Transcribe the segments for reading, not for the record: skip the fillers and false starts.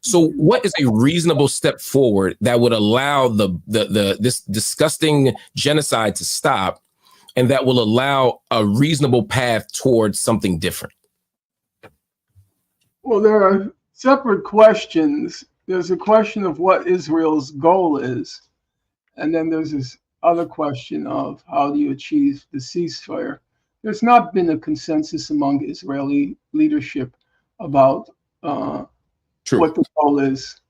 So what is a reasonable step forward that would allow this disgusting genocide to stop, and that will allow a reasonable path towards something different? Well, there are separate questions. There's a question of what Israel's goal is, and then there's this other question of how do you achieve the ceasefire. There's not been a consensus among Israeli leadership about what the goal is.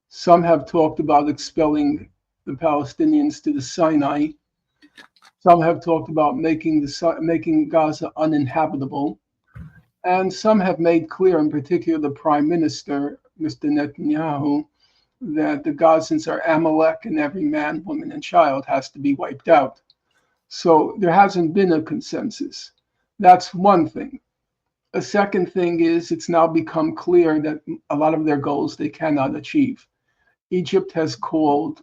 Some have talked about expelling the Palestinians to the Sinai. Some have talked about making Gaza uninhabitable. And some have made clear, in particular the Prime Minister, Mr. Netanyahu, that the Gazans are Amalek and every man, woman, and child has to be wiped out. So there hasn't been a consensus. That's one thing. A second thing is it's now become clear that a lot of their goals they cannot achieve. Egypt has called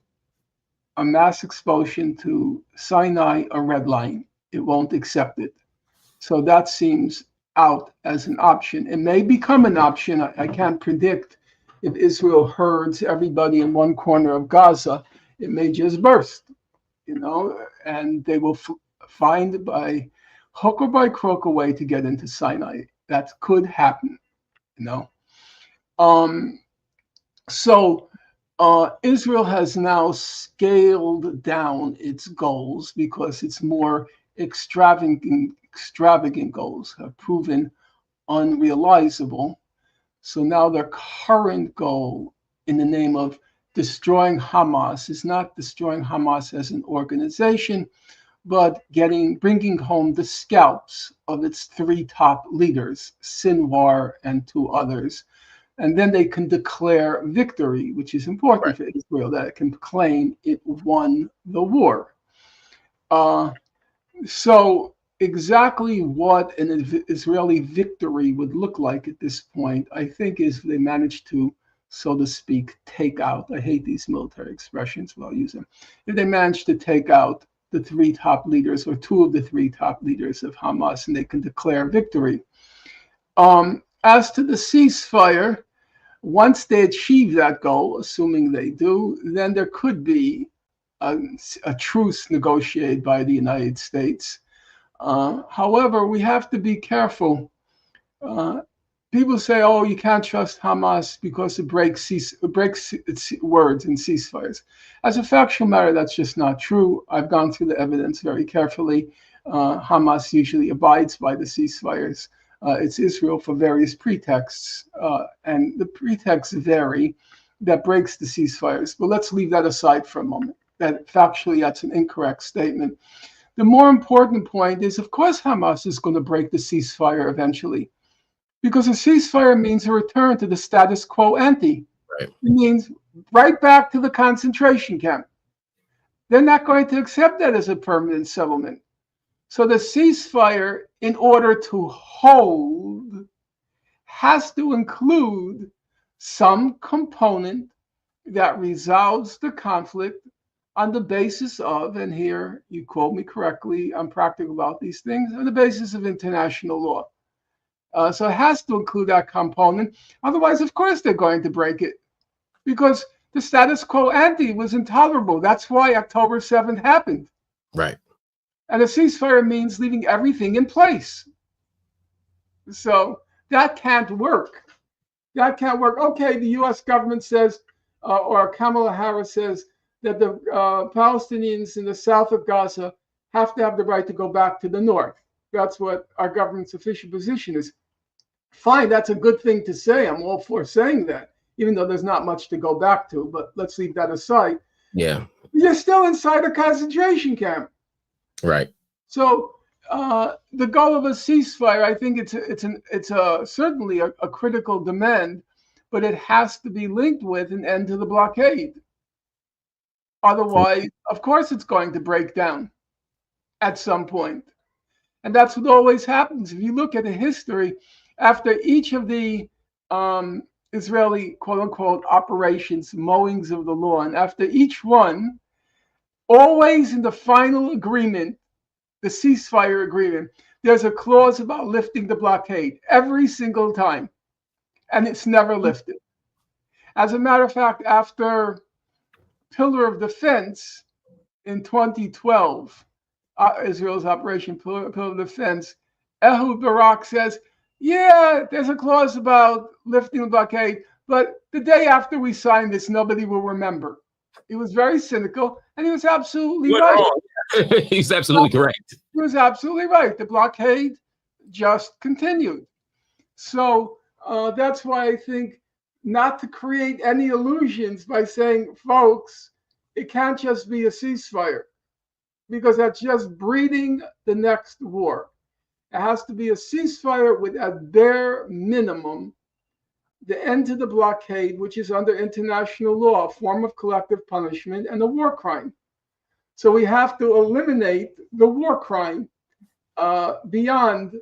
a mass expulsion to Sinai a red line. It won't accept it. So that seems out as an option. It may become an option. I can't predict if Israel herds everybody in one corner of Gaza. It may just burst, and they will find by hook or by crook a way to get into Sinai. That could happen, So Israel has now scaled down its goals because its more extravagant goals have proven unrealizable. So now their current goal in the name of destroying Hamas is not destroying Hamas as an organization, but bringing home the scalps of its three top leaders, Sinwar and two others. And then they can declare victory, which is important for Israel, that it can claim it won the war. So exactly what an Israeli victory would look like at this point, I think, is they managed to, so to speak, take out, I hate these military expressions, but I'll use them. If they managed to take out the three top leaders or two of the three top leaders of Hamas, and they can declare victory. As to the ceasefire, once they achieve that goal, assuming they do, then there could be a truce negotiated by the United States. However, we have to be careful. People say, "Oh, you can't trust Hamas because it breaks its words in ceasefires." As a factual matter, that's just not true. I've gone through the evidence very carefully. Hamas usually abides by the ceasefires. It's Israel for various pretexts, and the pretexts vary that breaks the ceasefires. But let's leave that aside for a moment. That factually, that's an incorrect statement. The more important point is, of course, Hamas is going to break the ceasefire eventually, because a ceasefire means a return to the status quo ante. Right. It means right back to the concentration camp. They're not going to accept that as a permanent settlement. So the ceasefire, in order to hold, has to include some component that resolves the conflict on the basis of, and here you quote me correctly, I'm practical about these things, on the basis of international law. So it has to include that component. Otherwise, of course, they're going to break it because the status quo ante was intolerable. That's why October 7th happened. Right. And a ceasefire means leaving everything in place. So that can't work. That can't work. Okay, the U.S. government says, or Kamala Harris says, that the Palestinians in the south of Gaza have to have the right to go back to the north. That's what our government's official position is. Fine, that's a good thing to say. I'm all for saying that, even though there's not much to go back to. But let's leave that aside. Yeah. You're still inside a concentration camp. Right. So the goal of a ceasefire, I think it's certainly a critical demand, but it has to be linked with an end to the blockade. Otherwise, of course, it's going to break down at some point. And that's what always happens. If you look at the history, after each of the Israeli, quote unquote, operations, mowings of the lawn, after each one, always in the final agreement, the ceasefire agreement, there's a clause about lifting the blockade every single time. And it's never lifted. As a matter of fact, after Pillar of Defense in 2012, Israel's Operation Pillar of Defense, Ehud Barak says, yeah, there's a clause about lifting the blockade, but the day after we signed this, nobody will remember. He was very cynical, and he was absolutely right. He's absolutely correct. He was absolutely right. The blockade just continued. So that's why I think not to create any illusions by saying, folks, it can't just be a ceasefire, because that's just breeding the next war. It has to be a ceasefire with, at bare minimum, the end to the blockade, which is under international law, a form of collective punishment and a war crime. So we have to eliminate the war crime beyond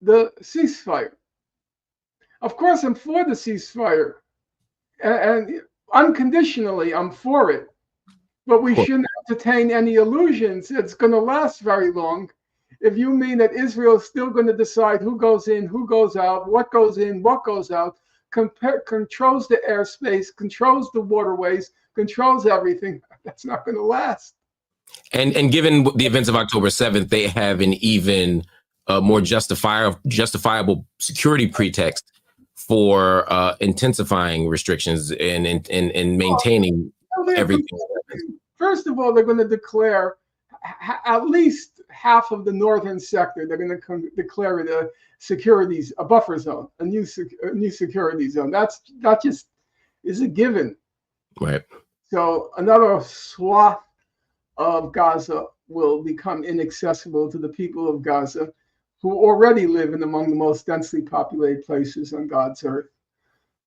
the ceasefire. Of course, I'm for the ceasefire, and unconditionally, I'm for it. But we shouldn't entertain any illusions it's going to last very long. If you mean that Israel is still going to decide who goes in, who goes out, what goes in, what goes out, controls the airspace, controls the waterways, controls everything, that's not going to last. And given the events of October 7th, they have an even more justifiable security pretext for intensifying restrictions and maintaining everything. First of all, they're going to declare at least half of the northern sector. They're going to declare it a buffer zone, a new security zone. That just is a given. Right. So another swath of Gaza will become inaccessible to the people of Gaza, who already live in among the most densely populated places on God's earth.